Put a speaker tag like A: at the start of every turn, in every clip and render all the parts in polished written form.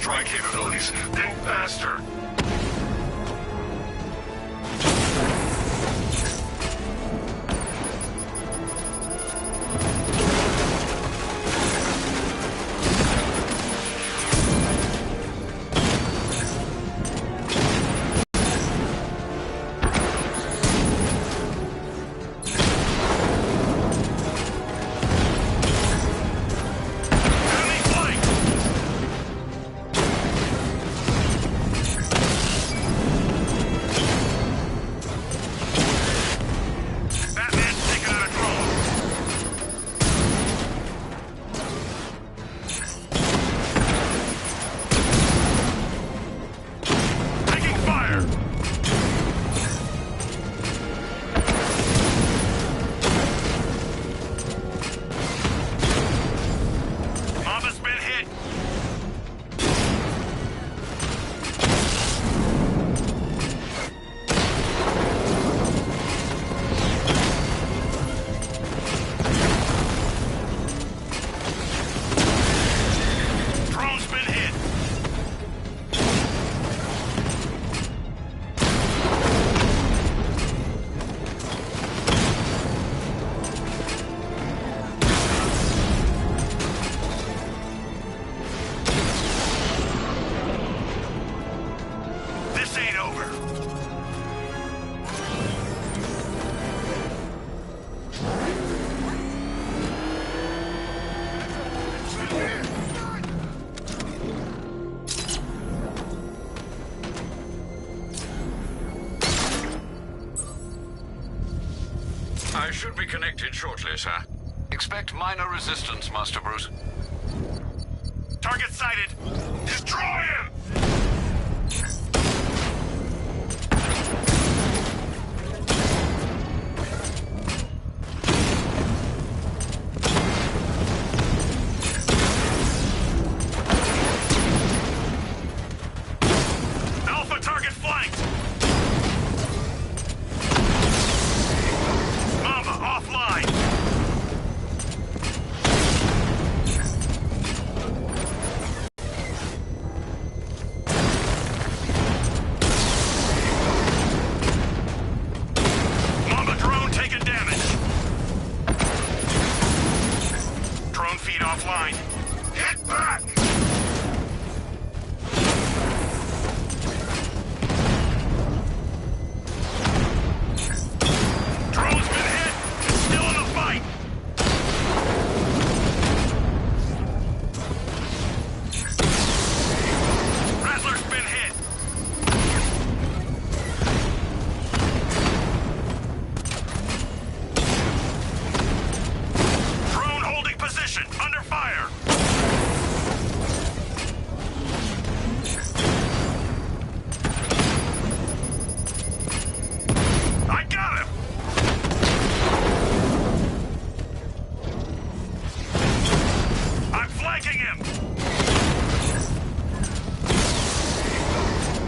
A: strike capabilities. Think faster.
B: I should be connected shortly, sir. Expect minor resistance, Master Bruce.
A: Target sighted. Destroy him! Alpha target flanked! Mama offline! Mama drone taking damage. Drone feed offline. Hit back! Drone's been hit! Still in the fight! Rattler's been hit! Drone holding position, under fire! I got him! I'm flanking him!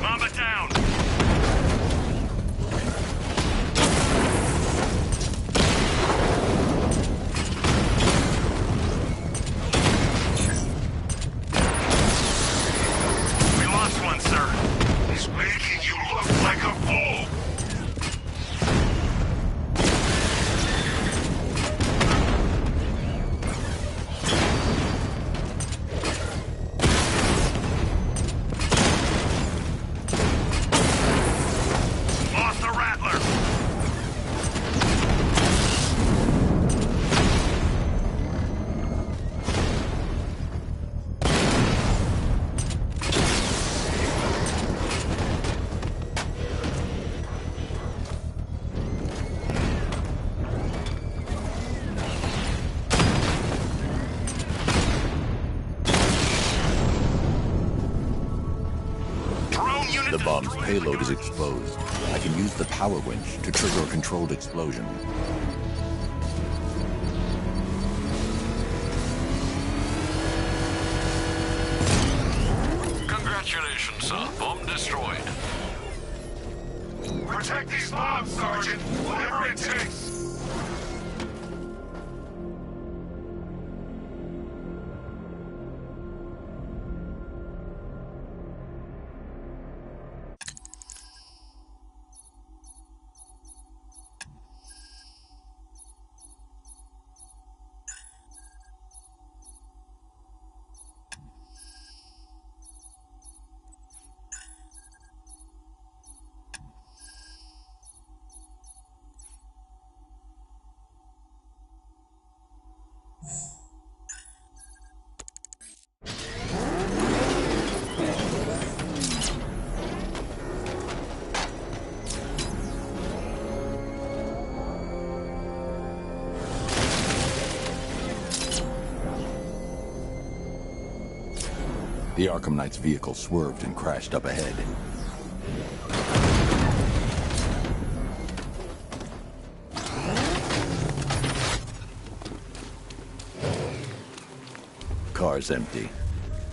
A: Mama down! We lost one, sir. He's making you look like a fool! Lost the Rattler! Drone unit
C: The bomb's
A: destroyed.
C: payload is exposed. I can use the power winch to trigger a controlled explosion.
B: Congratulations, sir. Bomb destroyed.
A: Protect these bombs, Sergeant! Whatever it takes!
C: The Arkham Knight's vehicle swerved and crashed up ahead. Car's empty.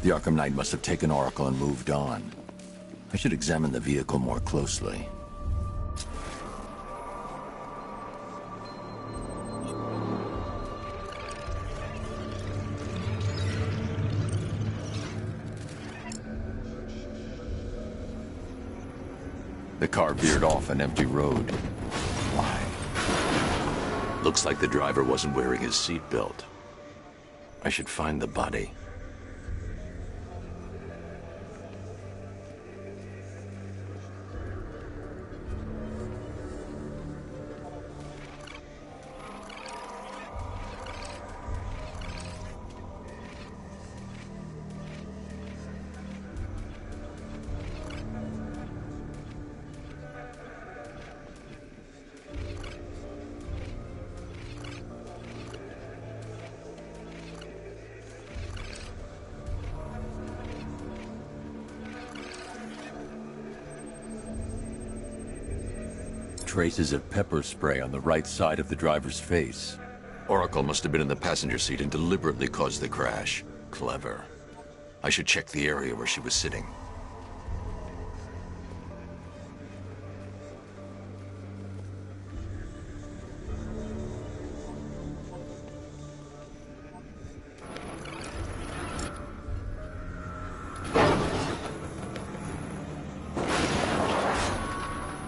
C: The Arkham Knight must have taken Oracle and moved on. I should examine the vehicle more closely. The car veered off an empty road. Why? Looks like the driver wasn't wearing his seatbelt. I should find the body. Traces of pepper spray on the right side of the driver's face. Oracle must have been in the passenger seat and deliberately caused the crash. Clever. I should check the area where she was sitting.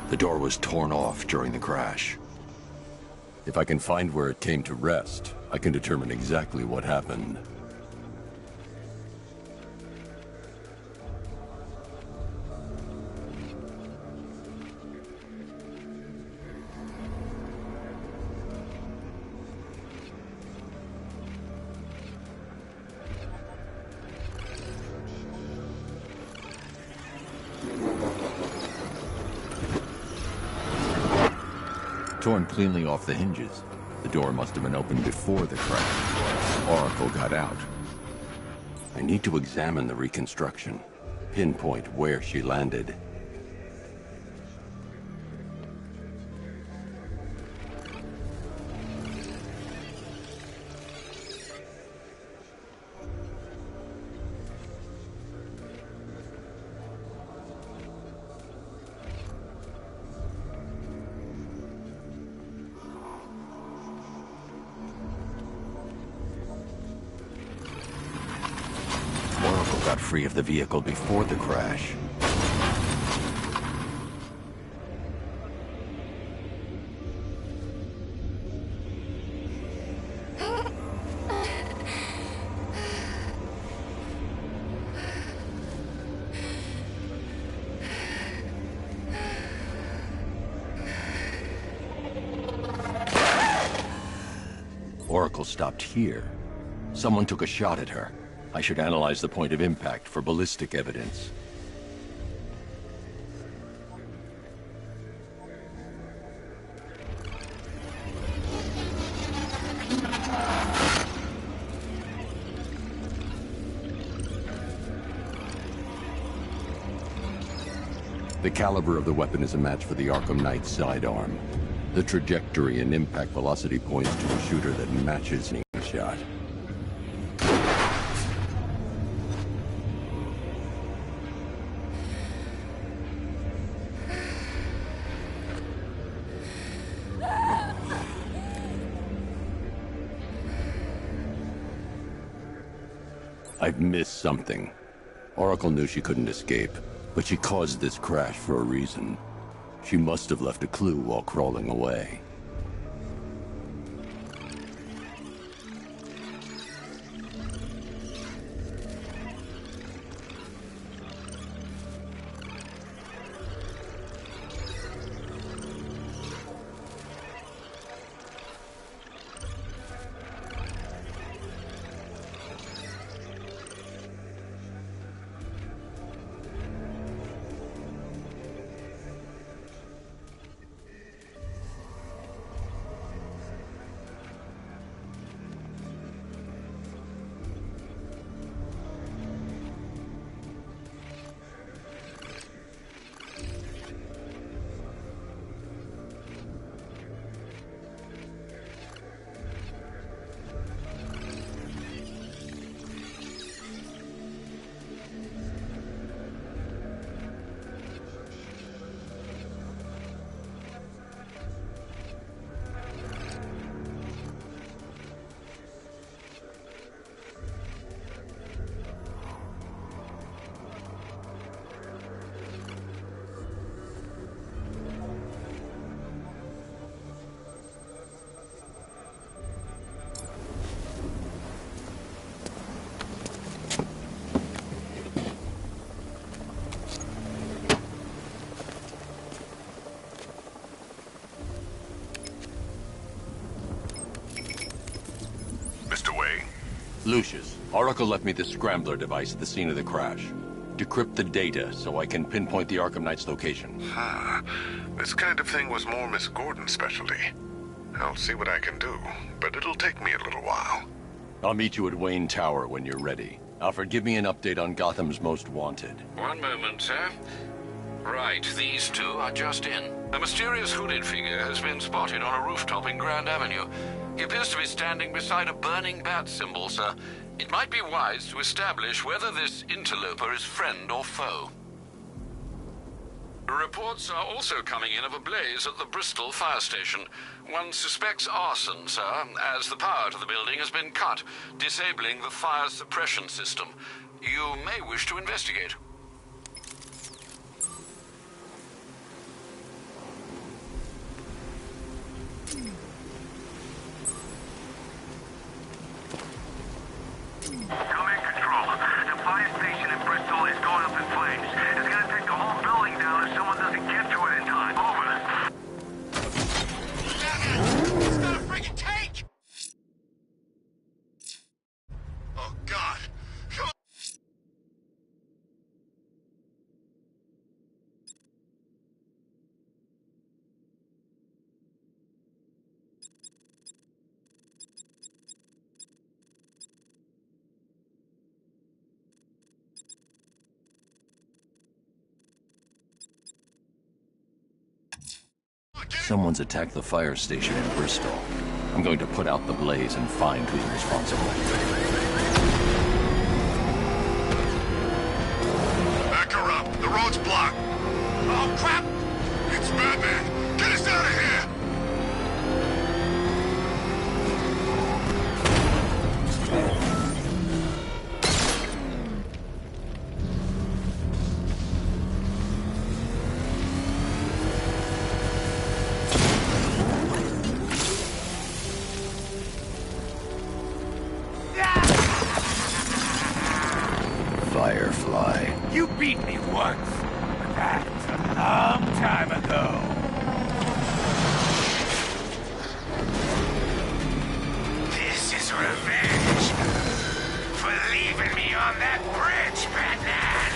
C: The door was torn off during the crash. If I can find where it came to rest, I can determine exactly what happened. Torn cleanly off the hinges. The door must have been opened before the crash. Oracle got out. I need to examine the reconstruction, pinpoint where she landed. Got free of the vehicle before the crash. Oracle stopped here. Someone took a shot at her. I should analyze the point of impact for ballistic evidence. The caliber of the weapon is a match for the Arkham Knight's sidearm. The trajectory and impact velocity points to a shooter that matches any shot. I've missed something. Oracle knew she couldn't escape, but she caused this crash for a reason. She must have left a clue while crawling away. Lucius, Oracle left me the scrambler device at the scene of the crash. Decrypt the data so I can pinpoint the Arkham Knight's location.
D: This kind of thing was more Miss Gordon's specialty. I'll see what I can do, but it'll take me a little while.
C: I'll meet you at Wayne Tower when you're ready. Alfred, give me an update on Gotham's Most Wanted.
B: One moment, sir. Right, these two are just in. A mysterious hooded figure has been spotted on a rooftop in Grand Avenue. He appears to be standing beside a burning bat symbol, sir. It might be wise to establish whether this interloper is friend or foe. Reports are also coming in of a blaze at the Bristol fire station. One suspects arson, sir, as the power to the building has been cut, disabling the fire suppression system. You may wish to investigate.
A: Command Control. The fire station in Bristol is going up in flames. It's gonna take the whole building down if someone doesn't get to it in time. Over. It's not a friggin' tank! Oh, God. Come on.
C: Someone's attacked the fire station in Bristol. I'm going to put out the blaze and find who's responsible.
D: Back her up. The road's blocked.
A: Oh, crap!
D: It's Batman. Get us out of here!
C: Firefly.
A: You beat me once, but that's a long time ago. This is revenge for leaving me on that bridge, Batman!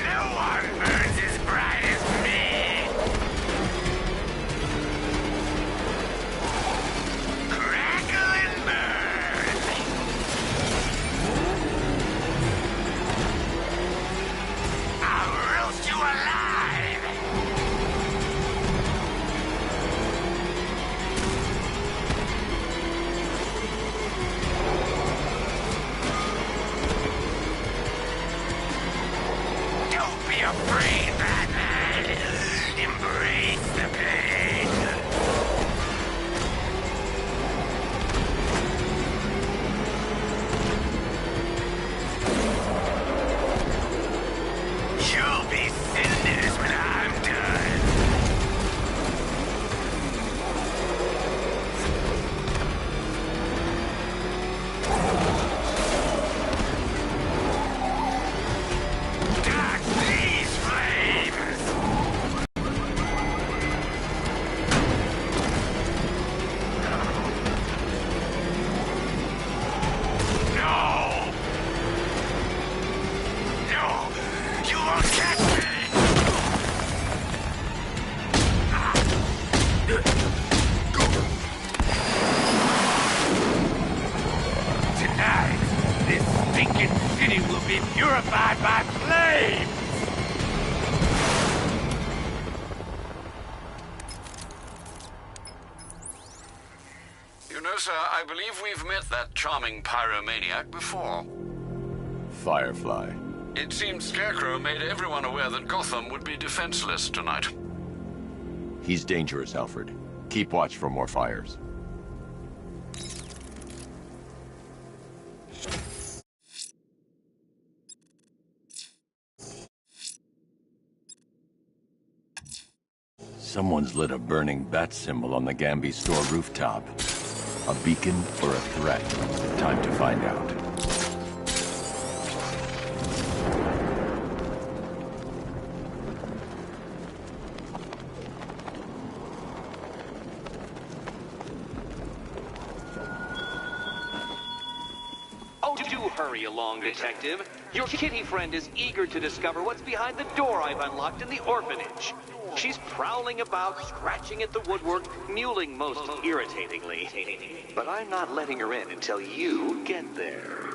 A: No one burns as bright as me! Crackle and burn! I'll roast you alive! Don't be afraid, Batman! Embrace the pain! You'll be cinders when I'm done. Dodge these flames! No! No! You won't catch me! Tonight, this stinking city will be purified by flames!
B: You know, sir, I believe we've met that charming pyromaniac before.
C: Firefly.
B: It seems Scarecrow made everyone aware that Gotham would be defenseless tonight.
C: He's dangerous, Alfred. Keep watch for more fires. Someone's lit a burning bat symbol on the Gamby store rooftop. A beacon or a threat? Time to find out.
E: hurry along, Detective. Your kitty friend is eager to discover what's behind the door I've unlocked in the orphanage. She's prowling about, scratching at the woodwork, mewling most irritatingly. But I'm not letting her in until you get there.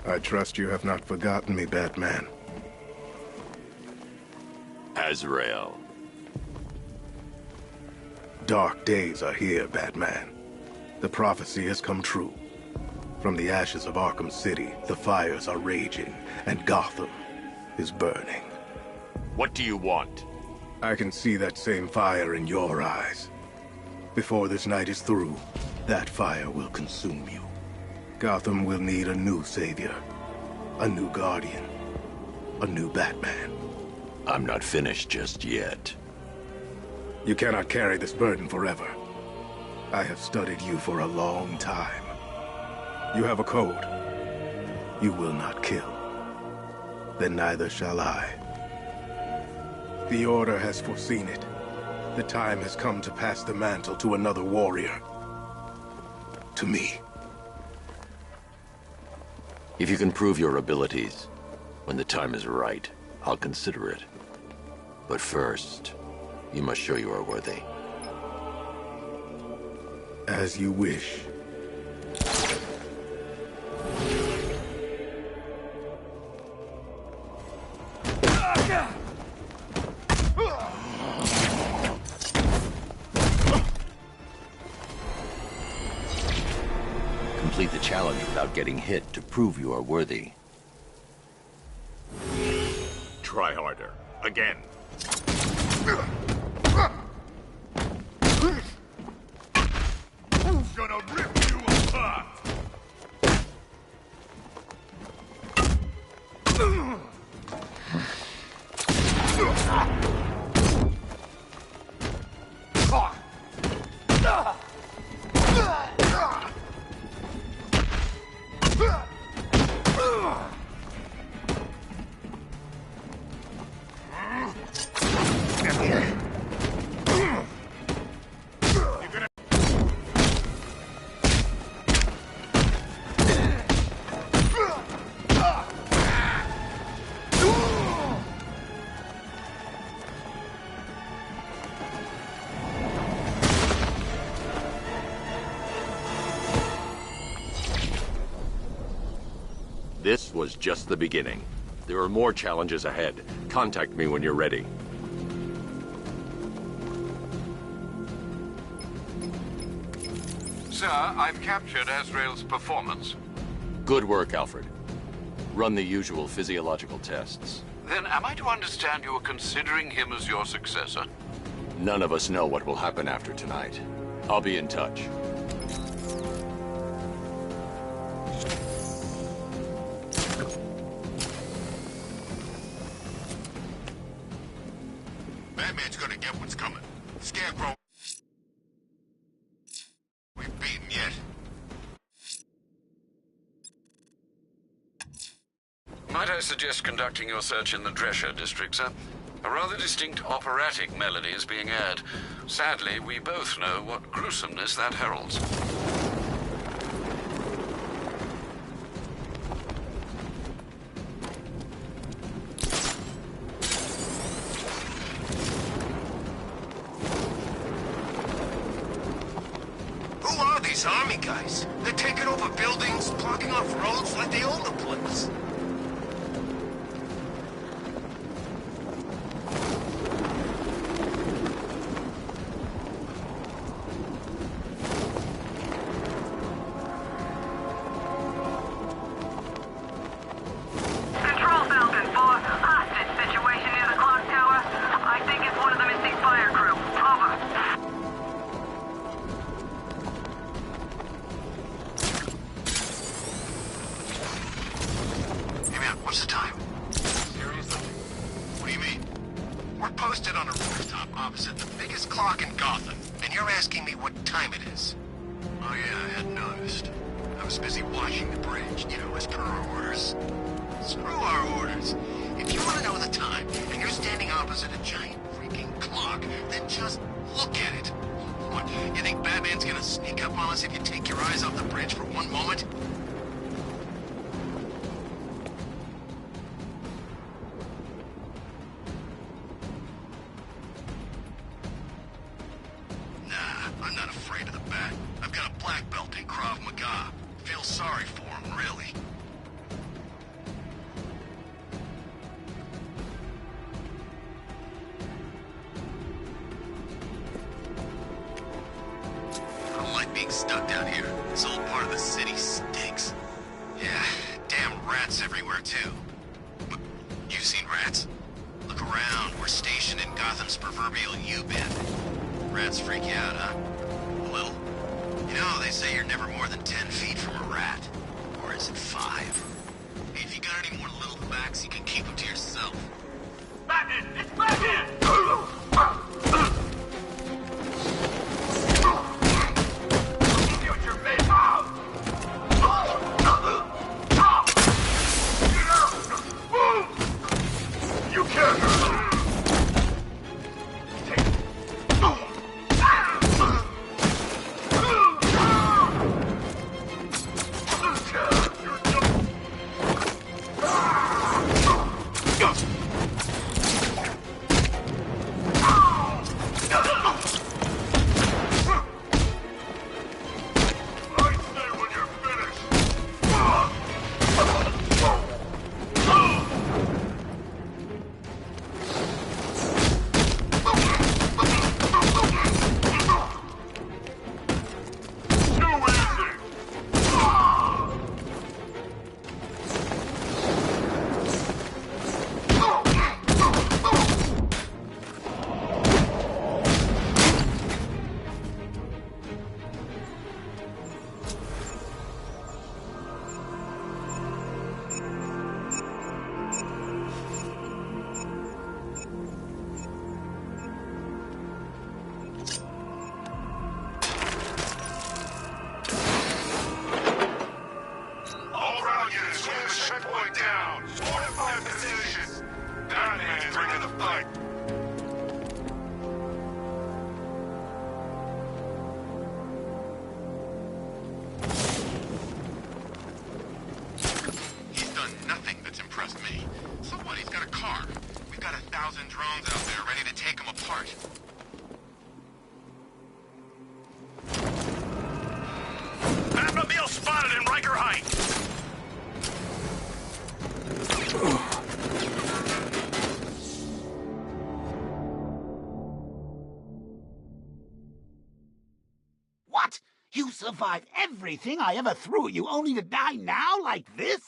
D: I trust you have not forgotten me, Batman.
C: Azrael.
D: Dark days are here, Batman. The prophecy has come true. From the ashes of Arkham City, the fires are raging, and Gotham is burning.
C: What do you want?
D: I can see that same fire in your eyes. Before this night is through, that fire will consume you. Gotham will need a new savior, a new guardian, a new Batman.
C: I'm not finished just yet.
D: You cannot carry this burden forever. I have studied you for a long time. You have a code. You will not kill. Then neither shall I. The Order has foreseen it. The time has come to pass the mantle to another warrior. To me.
C: If you can prove your abilities, when the time is right, I'll consider it. But first, you must show you are worthy.
D: As you wish.
C: Complete the challenge without getting hit to prove you are worthy.
F: Try harder. Again. Gonna rip you apart!
C: This was just the beginning. There are more challenges ahead. Contact me when you're ready.
B: Sir, I've captured Azrael's performance.
C: Good work, Alfred. Run the usual physiological tests.
B: Then am I to understand you are considering him as your successor?
C: None of us know what will happen after tonight. I'll be in touch.
F: Batman's gonna get what's coming. Scarecrow. We've beaten yet.
B: Might I suggest conducting your search in the Drescher district, sir? A rather distinct operatic melody is being aired. Sadly, we both know what gruesomeness that heralds.
F: Who are these army guys? They're taking over buildings, blocking off roads like they own the place.
A: Control Falcon 4, hostage situation near the clock tower. I think it's one of the missing fire crew. Over.
F: Hey man, what's the time? Seriously? What do you mean? We're posted on a rooftop opposite the biggest clock in Gotham, and you're asking me what time it is. Oh yeah, I hadn't noticed. I was busy watching the bridge, as per our orders. Screw our orders. If you want to know the time, and you're standing opposite a giant freaking clock, then just look at it. What, you think Batman's gonna sneak up on us if you take your eyes off the bridge for one moment? Nah, I'm not afraid of the Bat. I've got a black belt in Krav Maga. Feel sorry for him, really. I don't like being stuck down here. This whole part of the city stinks. Yeah, damn rats everywhere, too. But you've seen rats? Look around. We're stationed in Gotham's proverbial U-bend. Rats freak you out, huh? A little? You know, they say you're never more than 10 feet from a rat. Or is it 5? Hey, if you got any more little facts, you can keep them to yourself.
A: Batman! It's Batman! Future face out! You can't!
G: What? You survived everything I ever threw at you only to die now like this?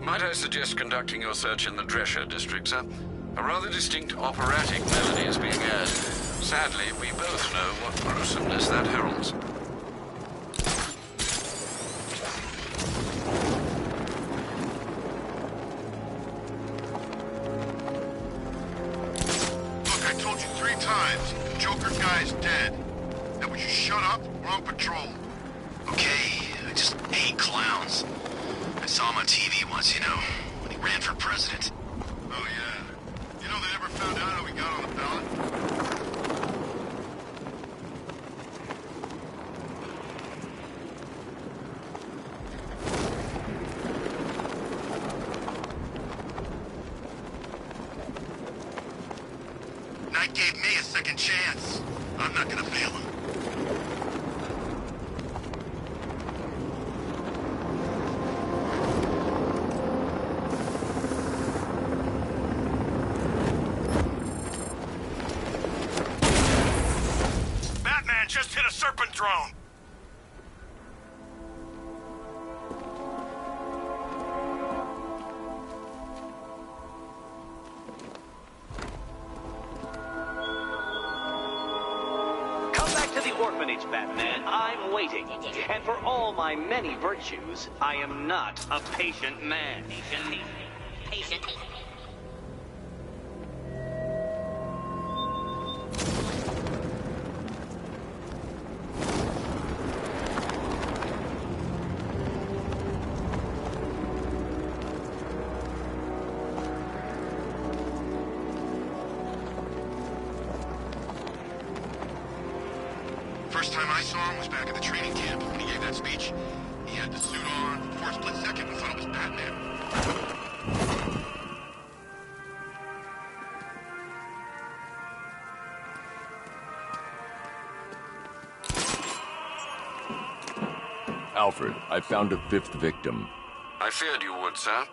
B: Might I suggest conducting your search in the Drescher district, sir? A rather distinct operatic melody is being aired. Sadly, we both know what gruesomeness that heralds.
F: Look, I told you 3 times. The Joker guy's dead. Now would you shut up? We're on patrol. Okay, I just hate clowns. I saw him on TV once, you know, when he ran for president. Oh, yeah. You know they never found out how he got on the ballot? Knight gave me a second chance. I'm not gonna fail him.
A: Just hit a serpent drone.
E: Batman. I'm waiting. And for all my many virtues, I am not a patient man.
H: Patient.
F: First time I saw him was back at the training camp when he gave that speech. He had the suit on. For a split second, we thought it was Batman.
C: Alfred, I found a fifth victim.
B: I feared you would, sir.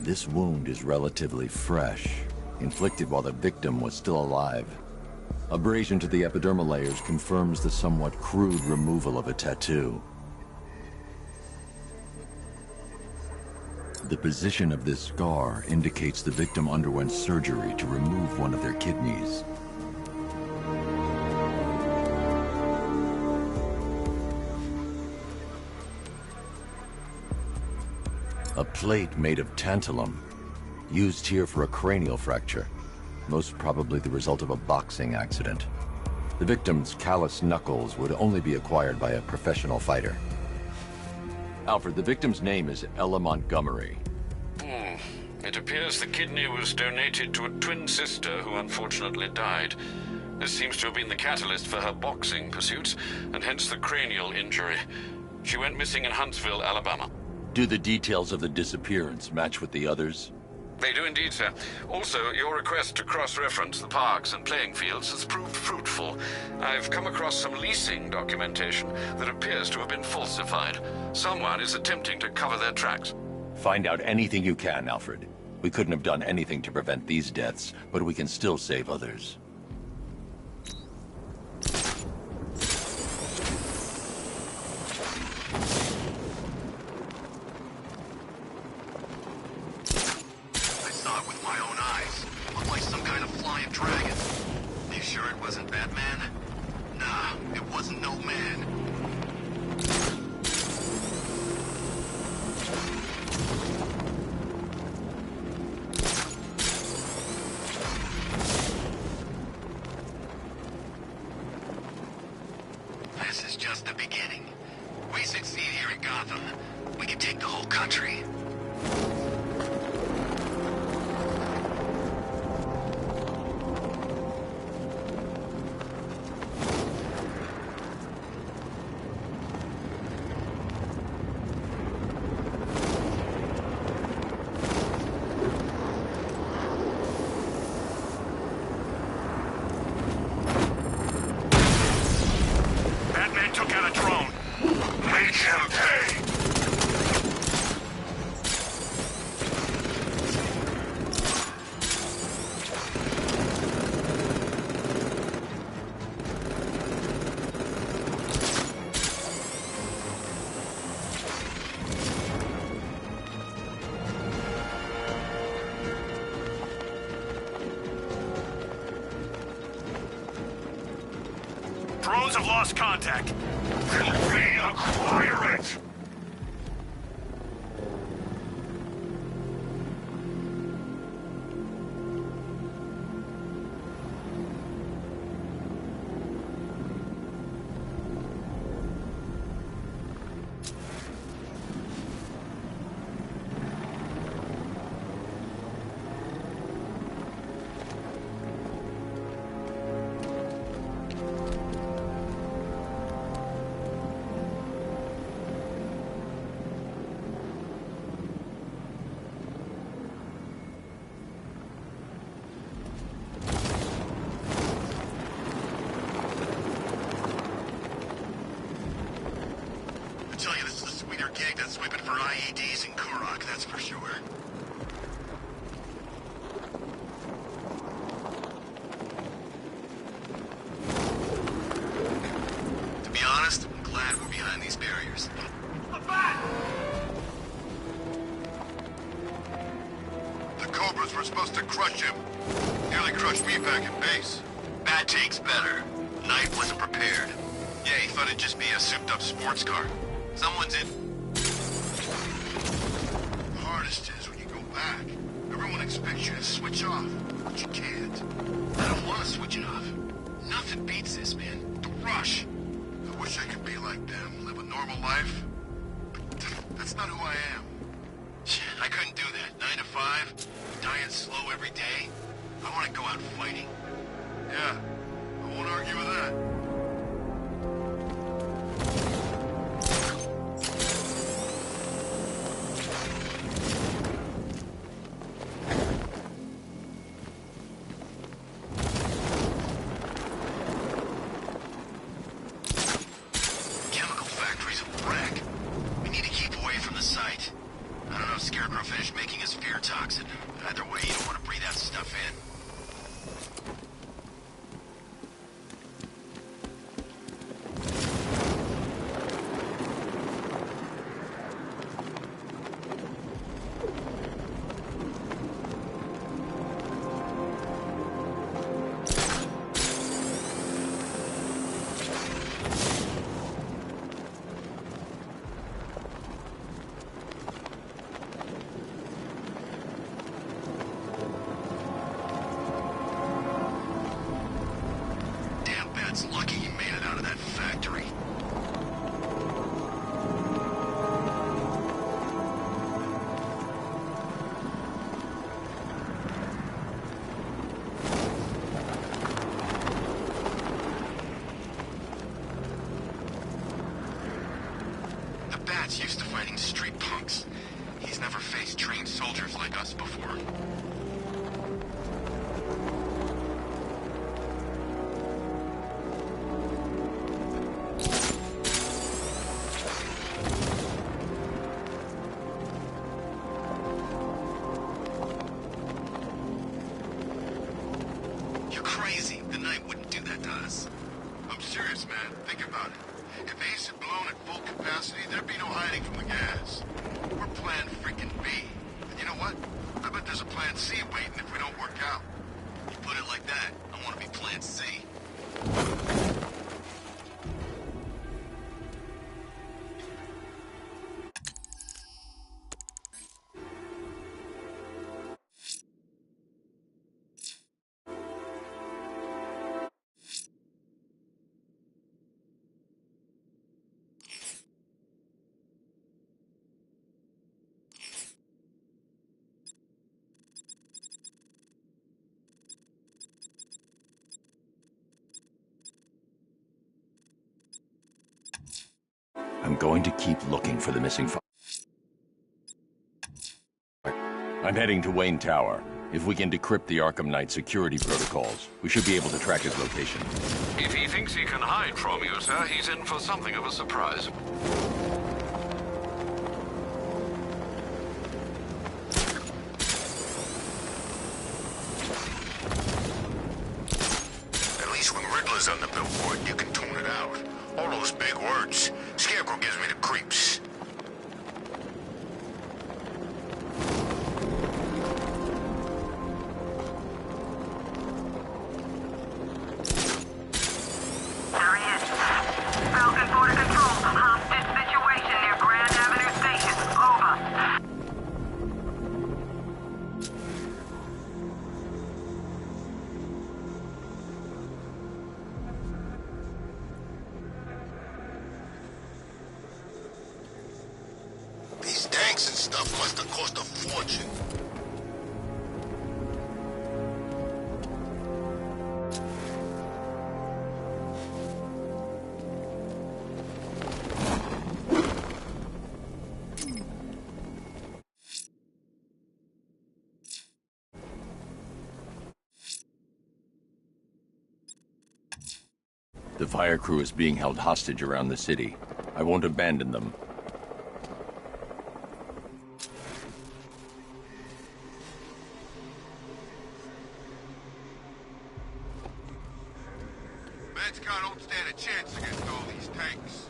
C: This wound is relatively fresh, inflicted while the victim was still alive. Abrasion to the epidermal layers confirms the somewhat crude removal of a tattoo. The position of this scar indicates the victim underwent surgery to remove one of their kidneys. A plate made of tantalum, used here for a cranial fracture, most probably the result of a boxing accident. The victim's calloused knuckles would only be acquired by a professional fighter. Alfred, the victim's name is Ella Montgomery.
B: It appears the kidney was donated to a twin sister who unfortunately died. This seems to have been the catalyst for her boxing pursuits, and hence the cranial injury. She went missing in Huntsville, Alabama.
C: Do the details of the disappearance match with the others?
B: They do indeed, sir. Also, your request to cross-reference the parks and playing fields has proved fruitful. I've come across some leasing documentation that appears to have been falsified. Someone is attempting to cover their tracks.
C: Find out anything you can, Alfred. We couldn't have done anything to prevent these deaths, but we can still save others.
F: I saw it with my own eyes. It looked like some kind of flying dragon. You sure it wasn't Batman? Nah, it wasn't no man. This is just the beginning. We succeed here in Gotham, we can take the whole country.
A: Batman took out a drone. Make him pay! Drones have lost contact. We'll reacquire it!
F: I tell you, this is a sweeter gig than swiping for IEDs in Kurok, that's for sure. To be honest, I'm glad we're behind these barriers.
A: The bat!
F: crush him. Nearly crushed me back in base. Bad take's better. Knight wasn't prepared. Yeah, he thought it'd just be a souped-up sports car. Someone's in... The hardest is when you go back. Everyone expects you to switch off, but you can't. I don't want to switch it off. Nothing beats this, man. The rush. I wish I could be like them, live a normal life. But that's not who I am. I couldn't do that. 9 to 5, dying slow every day. I want to go out fighting. Yeah, I won't argue with that. Chemical factory's a wreck. We need to keep away from the site. I don't know if Scarecrow finished making his fear toxin. Either way, you don't want to breathe that stuff in. It's lucky he made it out of that factory. The Bat's used to fighting street punks. He's never faced trained soldiers like us before. I'm serious, man. Think about it. If Ace had blown at full capacity, there'd be no hiding from the gas. We're plan freaking B. And you know what? I bet there's a plan C waiting if we don't work out. You put it like that, I want to be plan C.
C: I'm going to keep looking for the missing file. I'm heading to Wayne Tower. If we can decrypt the Arkham Knight security protocols, we should be able to track his location.
B: If he thinks he can hide from you, sir, he's in for something of a surprise.
F: At least when Riddler's on the billboard, you can tune it out. All those big words. Scarecrow gives me the creeps.
A: There he is. Falcon Border Control. Hostage situation near Grand Avenue Station. Over.
F: These tanks and stuff must have cost a fortune.
C: The fire crew is being held hostage around the city. I won't abandon them.
F: Manskar don't stand a chance against all these tanks.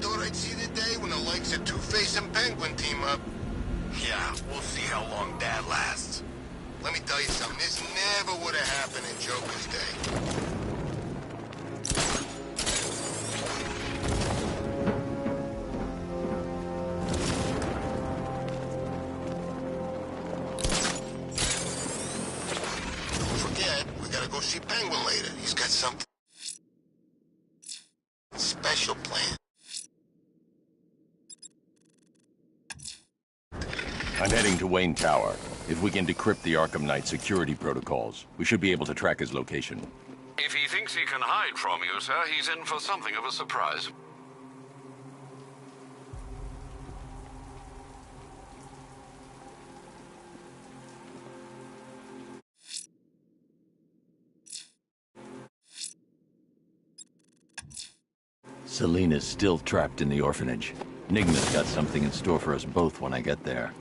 F: thought I'd see the day when the likes of Two-Face and Penguin team up. Yeah, we'll see how long that lasts. Let me tell you something, this never would have happened in Joker's day. Go see Penguin later. He's got something special planned.
C: I'm heading to Wayne Tower. If we can decrypt the Arkham Knight security protocols, we should be able to track his location.
B: If he thinks he can hide from you, sir, he's in for something of a surprise.
C: Selina's still trapped in the orphanage. Nigma's got something in store for us both when I get there.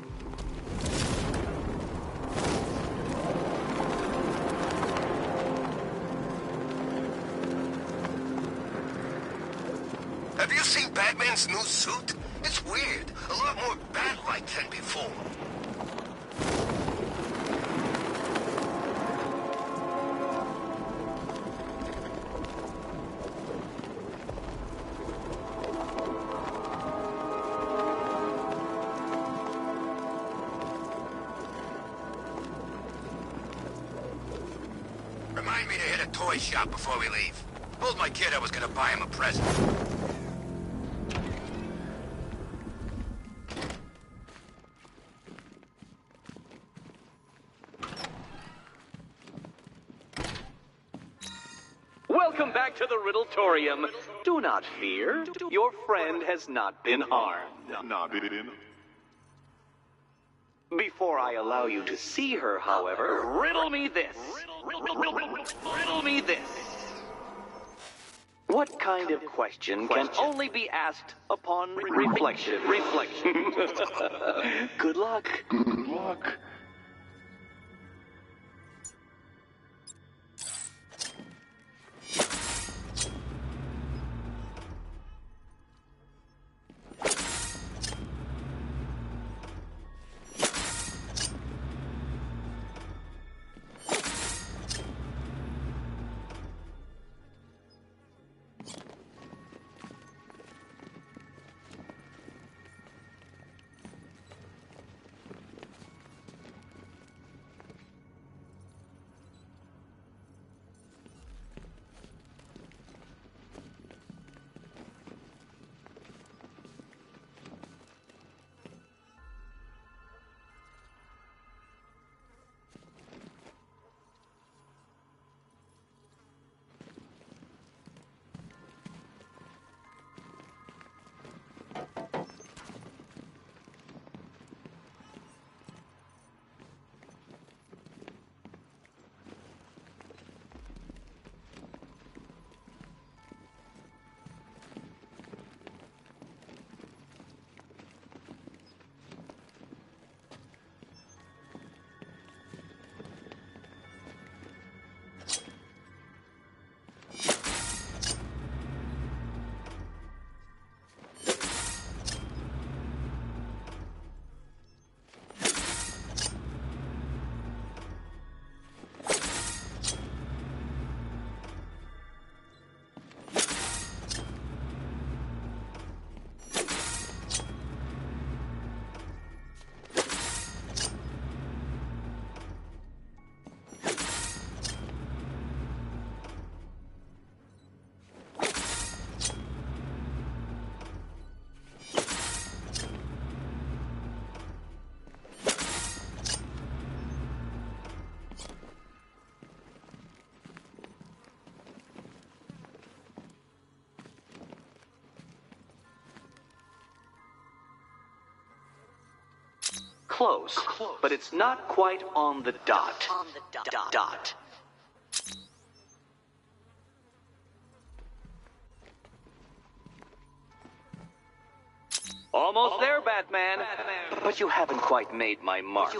F: Have you seen Batman's new suit? It's weird. A lot more bat-like than before. Remind me to hit a toy shop before we leave. Told my kid I was gonna buy him a present.
E: Welcome back to the Riddletorium. Do not fear. Your friend has not been harmed. Before I allow you to see her, however, riddle me this. Riddle me this. What kind of question can only be asked upon reflection? Good luck. Good luck. Close, but it's not quite on the dot. Dot. Almost there, Batman. But you haven't quite made my mark.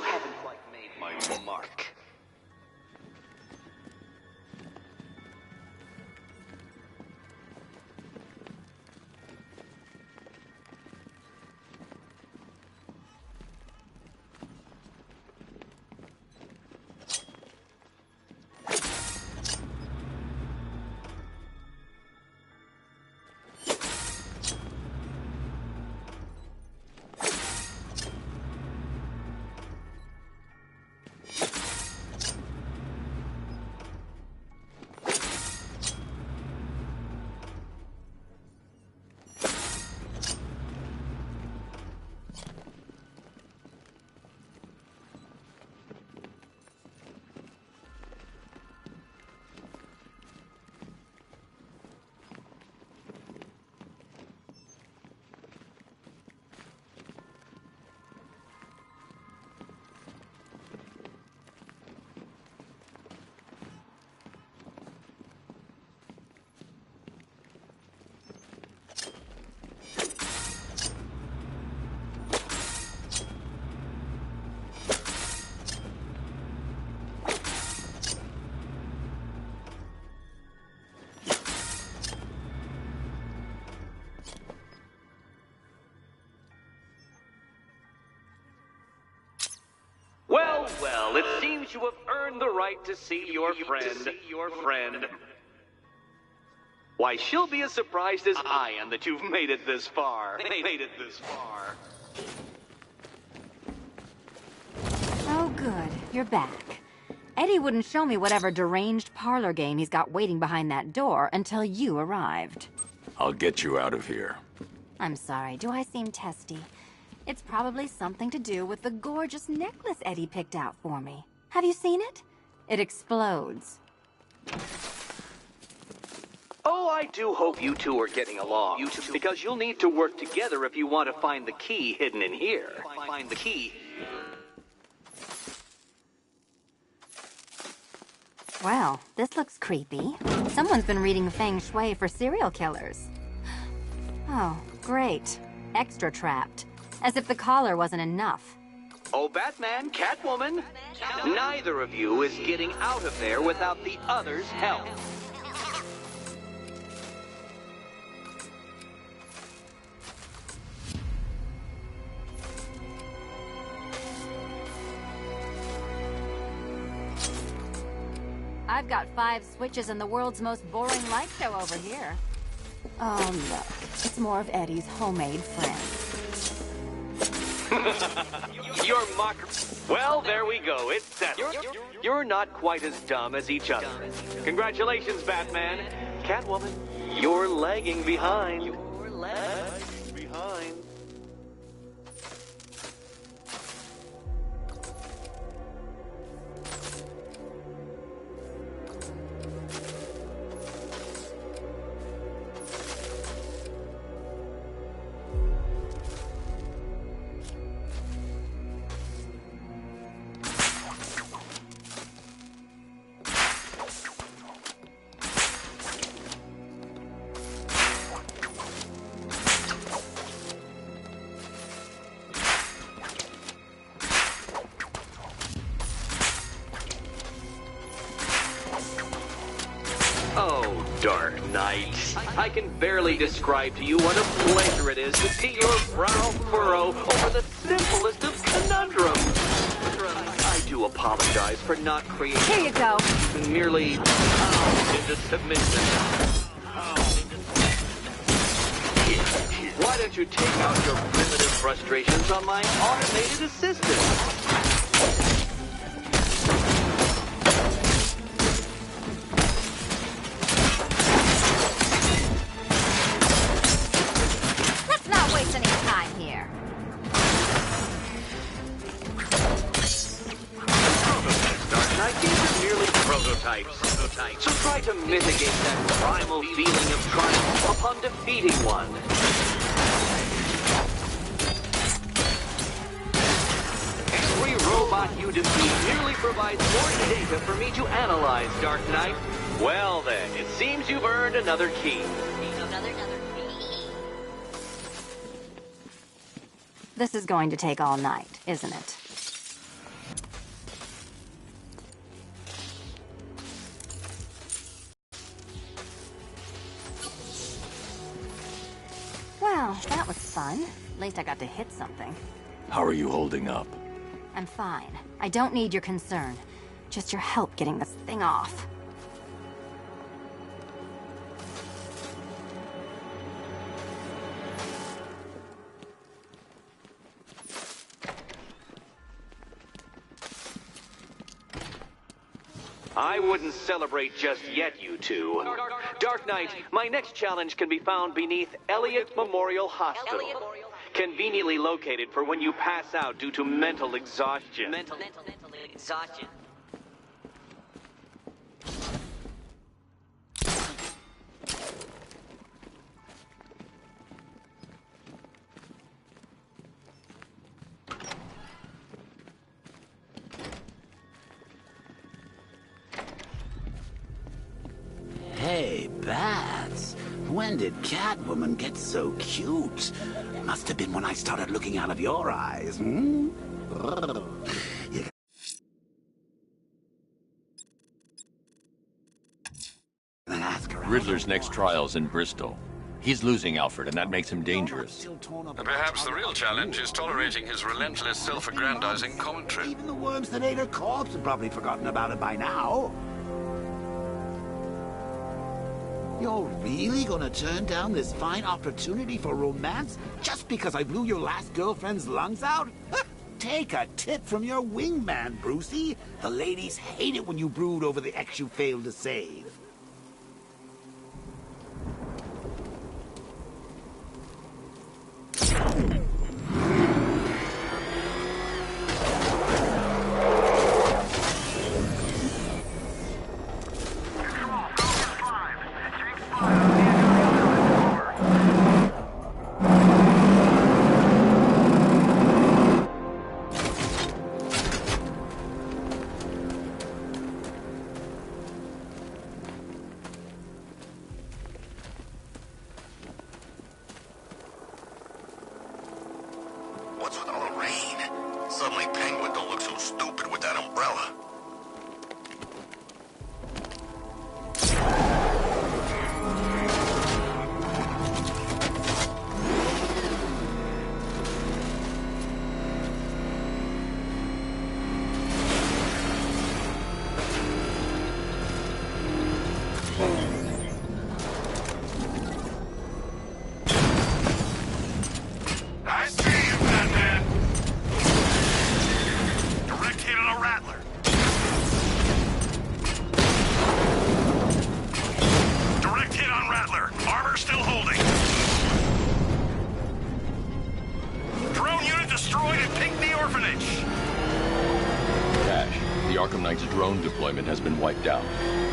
E: you have earned the right to see your friend. Why, she'll be as surprised as I am that you've made it this far.
I: Oh, good. You're back. Eddie wouldn't show me whatever deranged parlor game he's got waiting behind that door until you arrived.
C: I'll get you out of here.
I: I'm sorry, do I seem testy? It's probably something to do with the gorgeous necklace Eddie picked out for me. Have you seen it? It explodes.
E: Oh, I do hope you two are getting along. Because you'll need to work together if you want to find the key hidden in here. Find the key.
I: Well, this looks creepy. Someone's been reading Feng Shui for serial killers. Oh, great. Extra trapped. As if the collar wasn't enough.
E: Oh, Batman, Catwoman, neither of you is getting out of there without the other's help.
I: I've got 5 switches in the world's most boring light show over here. Oh, look. It's more of Eddie's homemade friend.
E: You're Well, there we go. It's settled. You're not quite as dumb as each other. Congratulations, Batman. Catwoman, you're lagging behind. Oh, Dark Knight. I can barely describe to you what a pleasure it is to see your brow furrow over the simplest of conundrums. I do apologize for not creating...
I: Here you go.
E: Merely into submission. Why don't you take out your primitive frustrations on my automated assistant? So try to mitigate that primal feeling of triumph upon defeating one. Every robot you defeat merely provides more data for me to analyze, Dark Knight. Well then, it seems you've earned another key.
I: This is going to take all night, isn't it? Well, that was fun. At least I got to hit something.
C: How are you holding up?
I: I'm fine. I don't need your concern. Just your help getting this thing off.
E: I wouldn't celebrate just yet, you two. Dark Knight, my next challenge can be found beneath Elliott Memorial Hospital. Conveniently located for when you pass out due to mental exhaustion.
H: Mental exhaustion.
G: Hey, Bats. When did Catwoman get so cute? Must have been when I started looking out of your eyes, hmm? Ask around.
C: Riddler's next trial's in Bristol. He's losing Alfred, and that makes him dangerous.
G: Still torn up
B: And perhaps the real challenge is tolerating his relentless self-aggrandizing commentary.
G: Even the worms that ate her corpse have probably forgotten about it by now. You're really gonna turn down this fine opportunity for romance just because I blew your last girlfriend's lungs out? Take a tip from your wingman, Brucey. The ladies hate it when you brood over the ex you failed to save.
F: What's with all the rain? Suddenly Penguin don't look so stupid with that umbrella. I see you, Batman! Direct hit on a rattler. Direct hit on Rattler. Armor still holding. Drone unit destroyed at Pinckney Orphanage.
C: Cash, the Arkham Knight's drone deployment has been wiped out.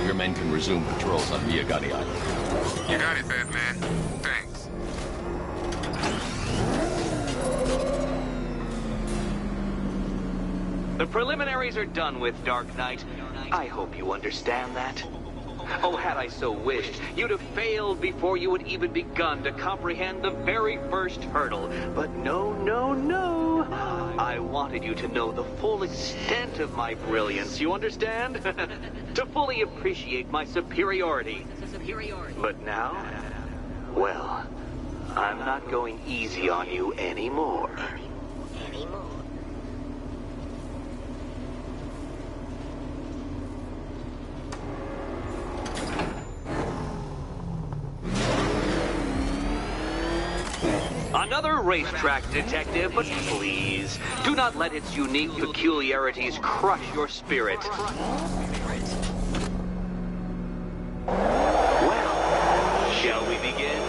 C: Your men can resume patrols on Miyagani Island.
F: You got it, Batman. Thanks.
E: The preliminaries are done with, Dark Knight. I hope you understand that. Oh, had I so wished, you'd have failed before you had even begun to comprehend the very first hurdle. But no, no, no. I wanted you to know the full extent of my brilliance, you understand? To fully appreciate my superiority. But now, well, I'm not going easy on you anymore. Another racetrack detective, but please, do not let its unique peculiarities crush your spirit. Well, shall we begin?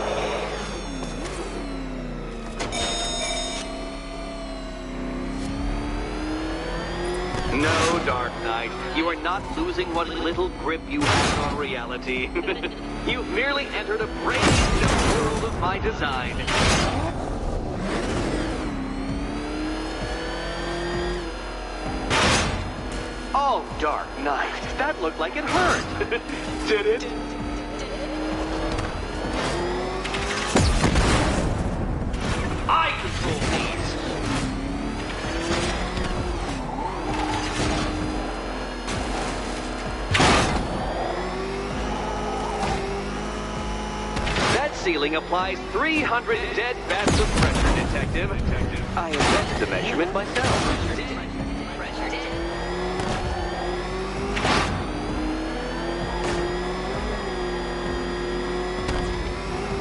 E: No, Dark Knight, you are not losing what little grip you have on reality. You've merely entered a brave new world of my design. Oh, Dark Knight, that looked like it hurt. Did it? I control these. That ceiling applies 300 dead bats of pressure, Detective. I invented the measurement myself.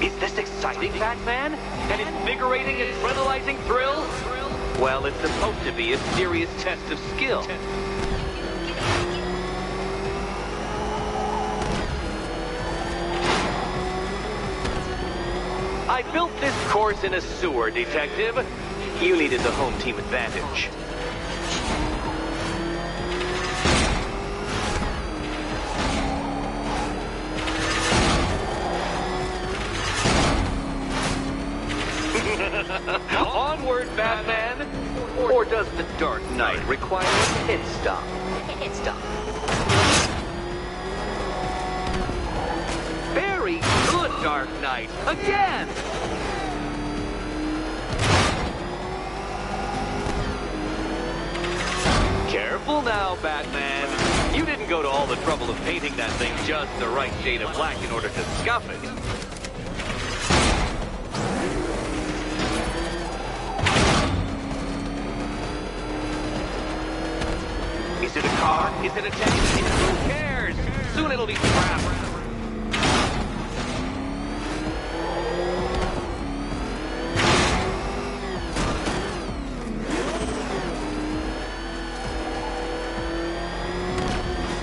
E: Is this exciting, Batman? An invigorating and adrenalizing thrill? Well, it's supposed to be a serious test of skill. I built this course in a sewer, Detective. You needed the home team advantage. Onward, Batman! Or does the Dark Knight require a pit stop?
H: Pit stop.
E: Very good, Dark Knight! Again! Careful now, Batman. You didn't go to all the trouble of painting that thing just the right shade of black in order to scuff it. Is it a car? Is it a tank? Who cares? Soon it'll be scrapped.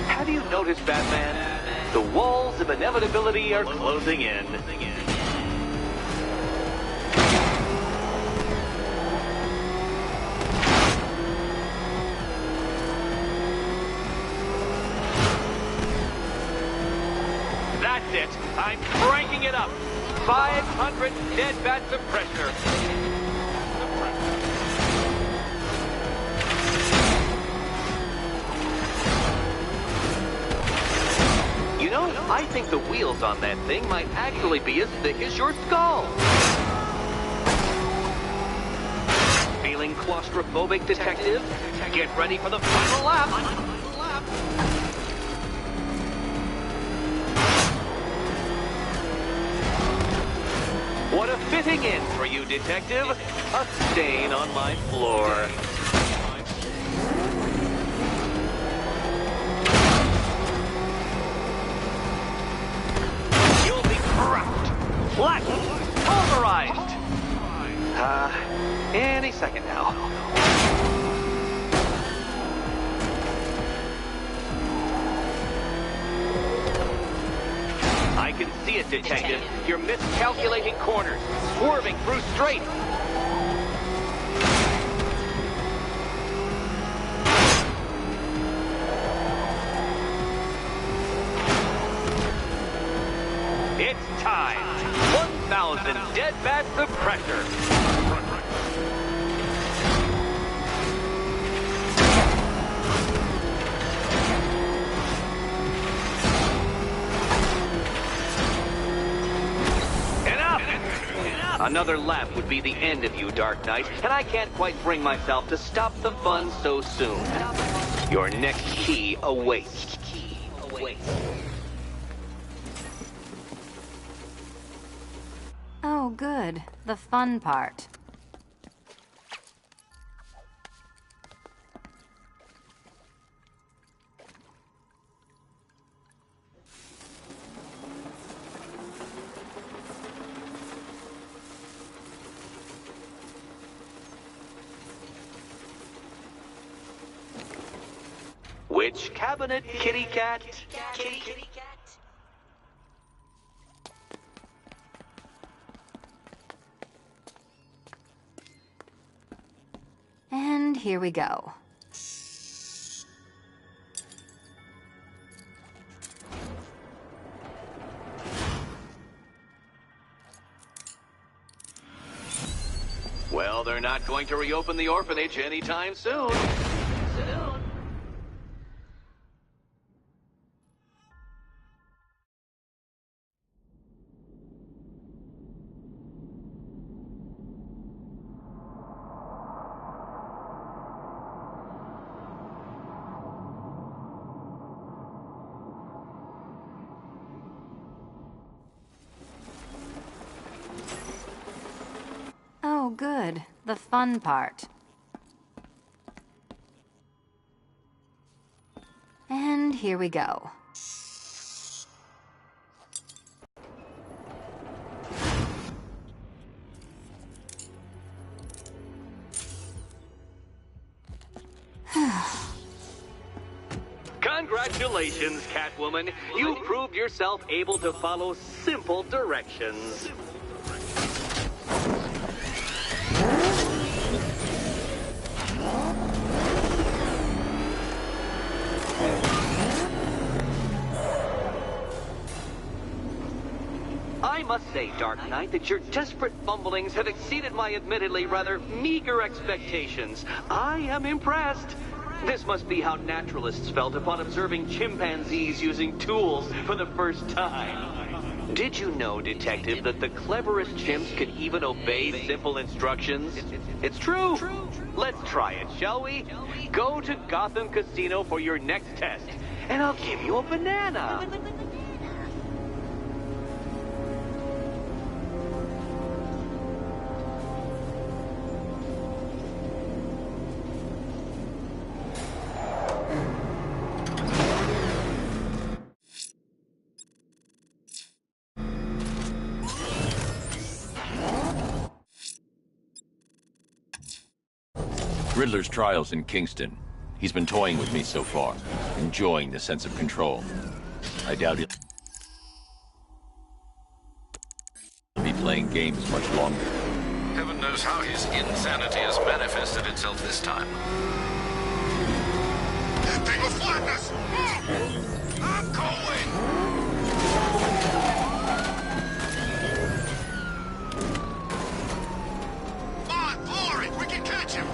E: Have you noticed, Batman? The walls of inevitability are closing in. That's it. I'm cranking it up. 500 dead bats of pressure. You know, I think the wheels on that thing might actually be as thick as your skull. Feeling claustrophobic, Detective? Get ready for the final lap. What a fitting end for you, Detective. A stain on my floor. You'll be crushed, flattened, pulverized. Any second now. I can see it, Detective. You're miscalculating corners, swerving through straight. It's time. 1,000 dead bats of pressure. Another lap would be the end of you, Dark Knight, and I can't quite bring myself to stop the fun so soon. Your next key awaits.
I: Oh, good. The fun part.
E: Which cabinet, kitty cat?
H: Kitty cat.
I: And here we go.
E: Well, they're not going to reopen the orphanage anytime soon.
I: Oh, good. The fun part. And here we go.
E: Congratulations, Catwoman. You proved yourself able to follow simple directions. I must say, Dark Knight, that your desperate fumblings have exceeded my admittedly rather meager expectations. I am impressed. This must be how naturalists felt upon observing chimpanzees using tools for the first time. Did you know, Detective, that the cleverest chimps can even obey simple instructions? It's true. Let's try it, shall we? Go to Gotham Casino for your next test, and I'll give you a banana.
C: Riddler's trial's in Kingston. He's been toying with me so far, enjoying the sense of control. I doubt he'll be playing games much longer.
B: Heaven knows how his insanity has manifested itself this time.
F: That thing will flatten us! I'm going! Come on, floor it! We can catch him!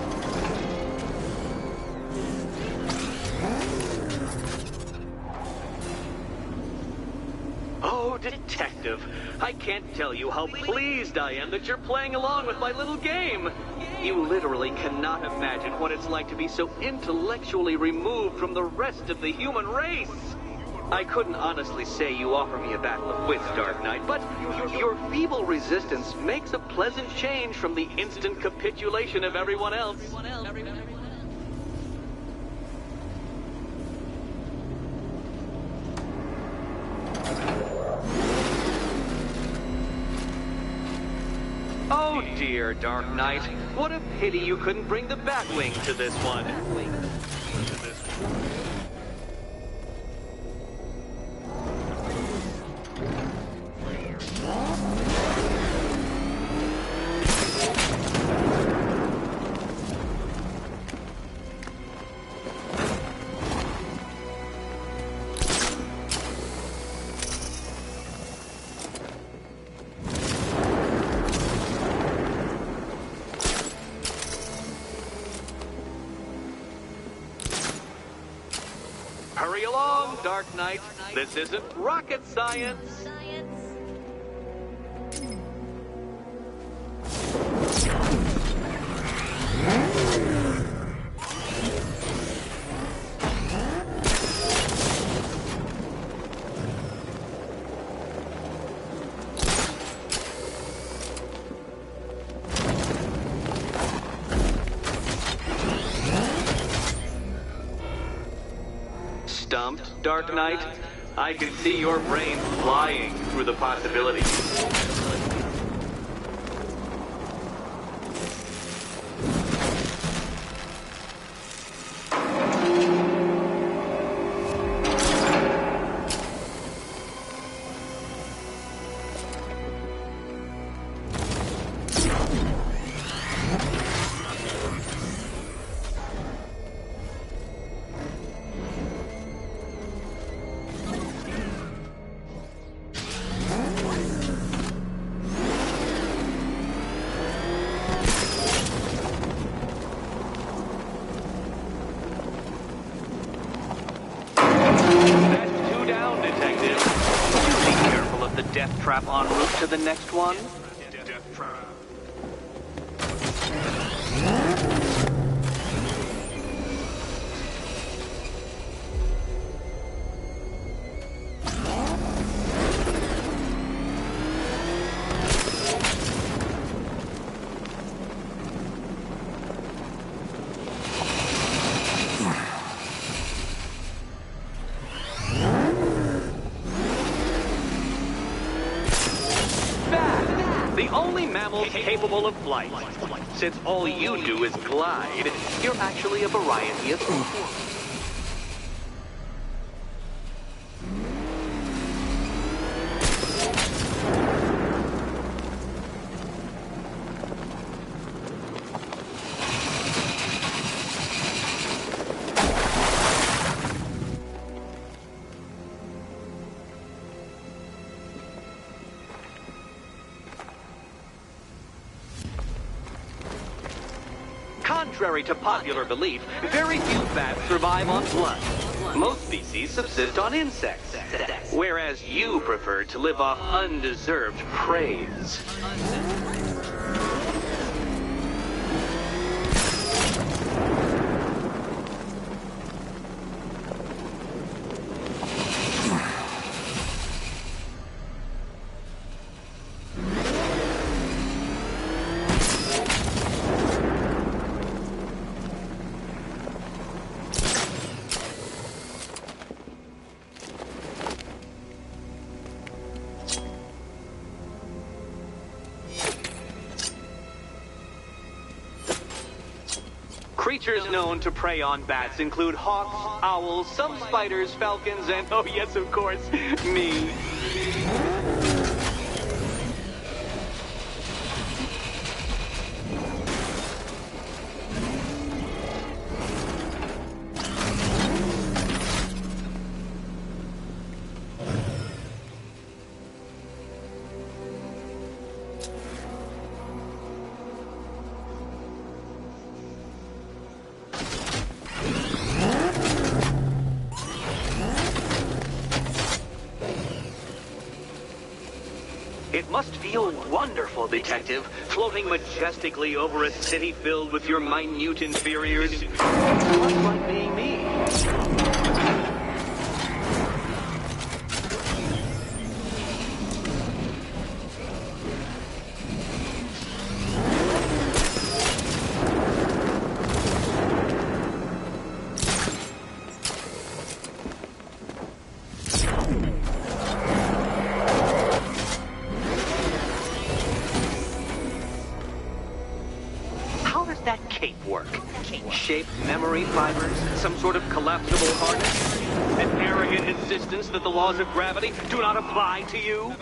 E: Oh, Detective, I can't tell you how pleased I am that you're playing along with my little game. You literally cannot imagine what it's like to be so intellectually removed from the rest of the human race. I couldn't honestly say you offer me a battle of wits, Dark Knight, but your feeble resistance makes a pleasant change from the instant capitulation of everyone else. Oh dear, Dark Knight. What a pity you couldn't bring the Batwing to this one. Hurry along, Dark Knight. This isn't rocket science. Stumped, Dark Knight? I can see your brain flying through the possibilities. Death trap en route to the next one?
F: Death trap.
E: The only mammal capable of flight. Since all you do is glide, you're actually a variety of forms. Contrary to popular belief, very few bats survive on blood. Most species subsist on insects, whereas you prefer to live off undeserved praise. Creatures known to prey on bats include hawks, owls, some spiders, falcons, and, oh yes, of course, me. It must feel wonderful, Detective, floating majestically over a city filled with your minute inferiors. What's like being me? Shape memory fibers, some sort of collapsible harness, an arrogant insistence that the laws of gravity do not apply to you.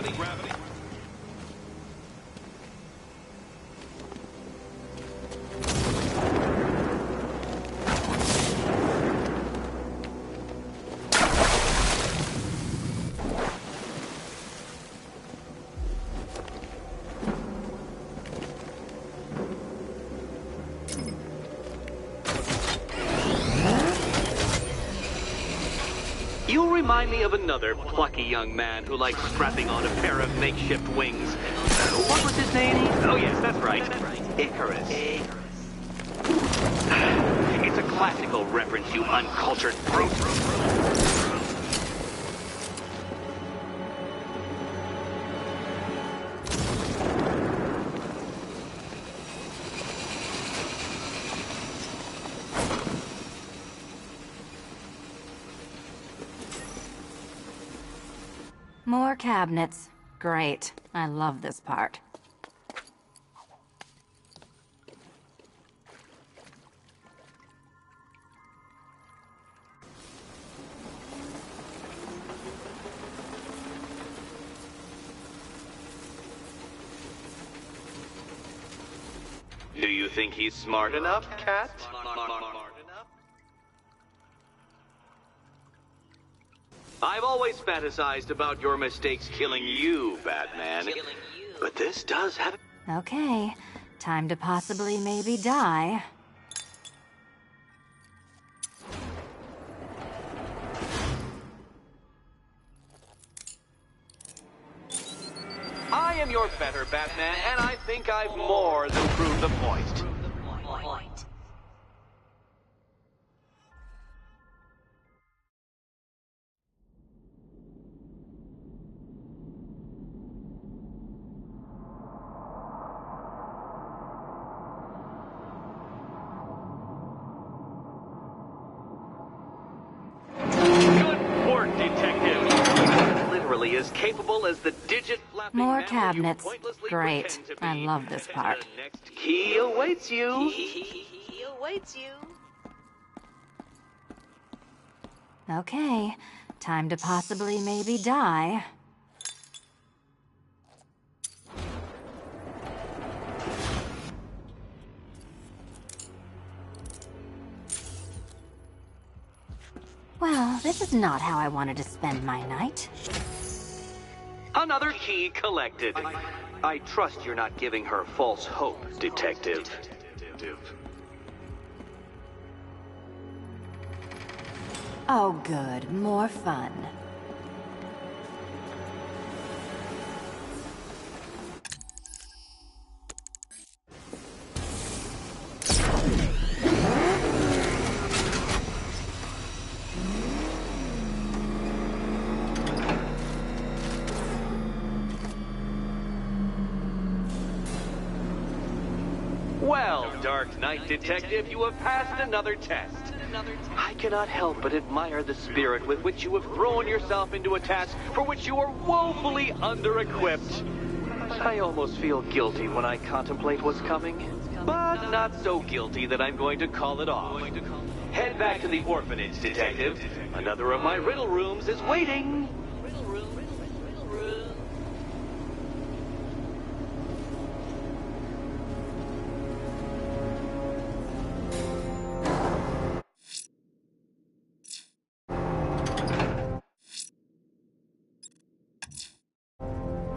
E: You remind me of another plucky young man who likes strapping on a pair of makeshift wings. What was his name? Oh yes, that's right. Icarus. It's a classical reference, you uncultured brute.
I: More cabinets. Great. I love this part.
E: Do you think he's smart enough, Cat? I've always fantasized about your mistakes killing you, Batman. But this does have...
I: Okay. Time to possibly maybe die.
E: I am your better Batman, and I think I've more than proved the point. As capable as the digit-flapping
I: more cabinets. Great. I love this part.
E: The next key awaits you.
H: He awaits you.
I: Okay. Time to possibly maybe die. Well, this is not how I wanted to spend my night.
E: Another key collected. I trust you're not giving her false hope, Detective.
I: Oh, good. More fun.
E: Well, Dark Knight Detective, you have passed another test. I cannot help but admire the spirit with which you have thrown yourself into a task for which you are woefully under-equipped. I almost feel guilty when I contemplate what's coming. but not so guilty that I'm going to call it off. Head back to the orphanage, Detective. Another of my riddle rooms is waiting.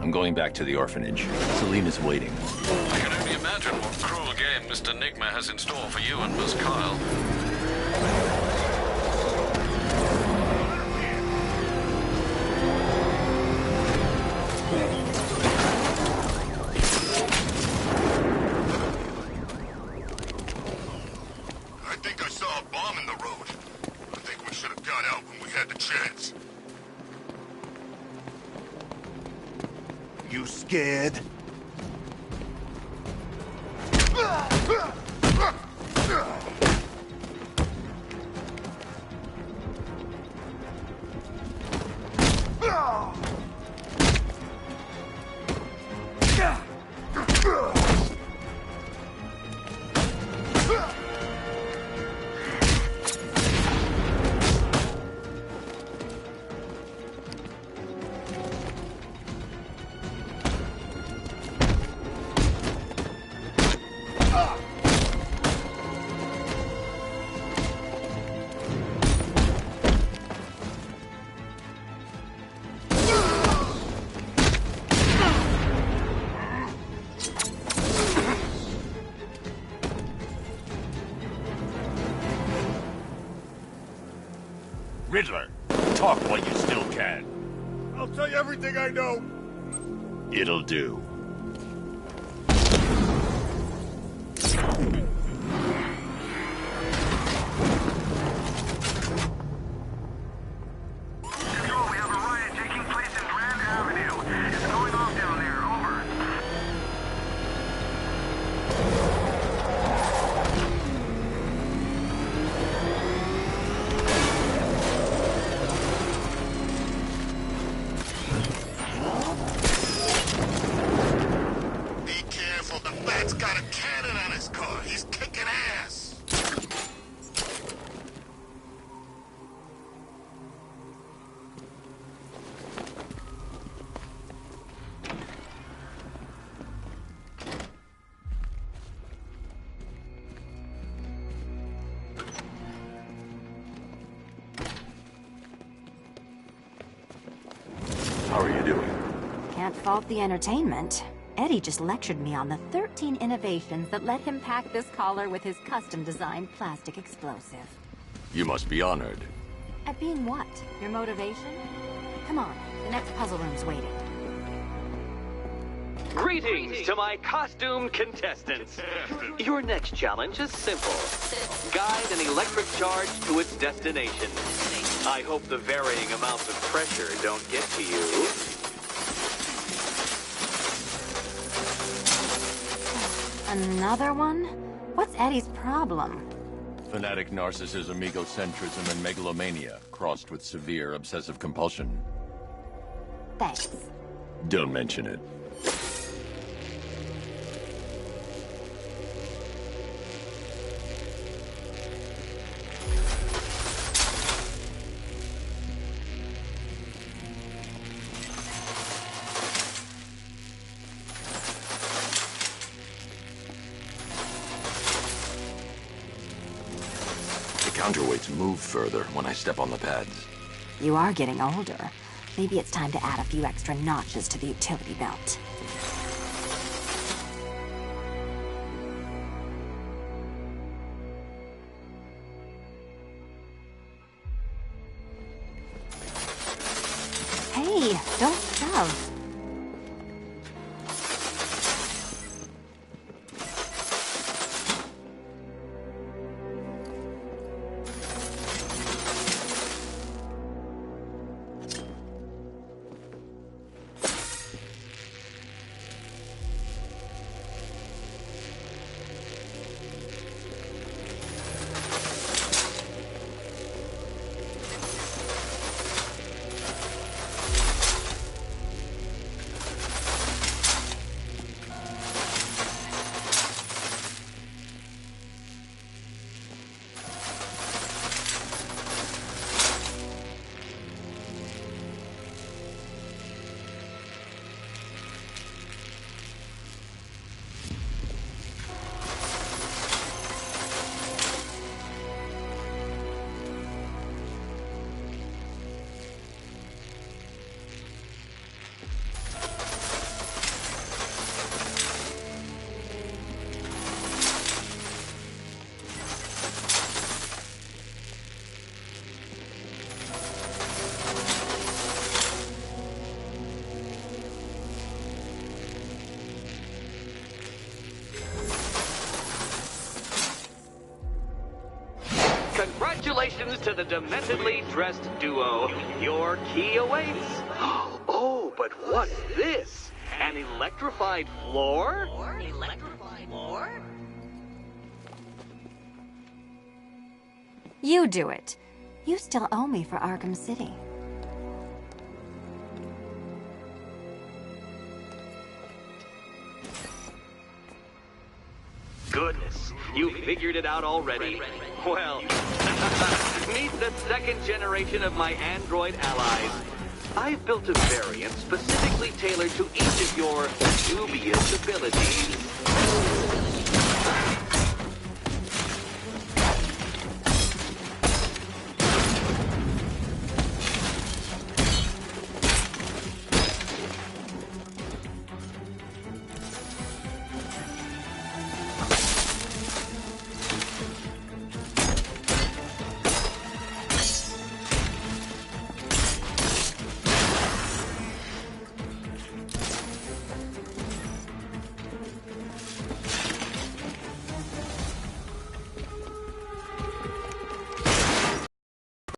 C: I'm going back to the orphanage. Celine is waiting.
B: I can only imagine what cruel game Mr. Nigma has in store for you and Miss Kyle.
F: I think I saw a bomb in the road. I think we should have got out when we had the chance.
D: You scared?
C: Riddler, talk while you still can.
D: I'll tell you everything I know.
C: It'll do.
A: Control, we have a riot taking place in Grand Avenue. It's going off down there. Over.
F: Be careful, the bat's got a cannon on his car. He's kicking ass.
C: How are you doing?
I: Can't fault the entertainment. Eddie just lectured me on the 13 innovations that let him pack this collar with his custom-designed plastic explosive.
C: You must be honored.
I: At being what? Your motivation? Come on, the next puzzle room's waiting.
E: Greetings to my costumed contestants. Your next challenge is simple. Guide an electric charge to its destination. I hope the varying amounts of pressure don't get to you.
I: Another one? What's Eddie's problem?
C: Fanatic narcissism, egocentrism, and megalomania, crossed with severe obsessive compulsion.
I: Thanks.
C: Don't mention it. Counterweights move further when I step on the pads.
I: You are getting older. Maybe it's time to add a few extra notches to the utility belt. Hey, don't shove.
E: Congratulations to the dementedly dressed duo. Your key awaits. Oh, but what's this? An electrified floor?
H: Electrified floor?
I: You do it. You still owe me for Arkham City.
E: Goodness, you figured it out already? Well, meet the second generation of my android allies. I've built a variant specifically tailored to each of your dubious abilities.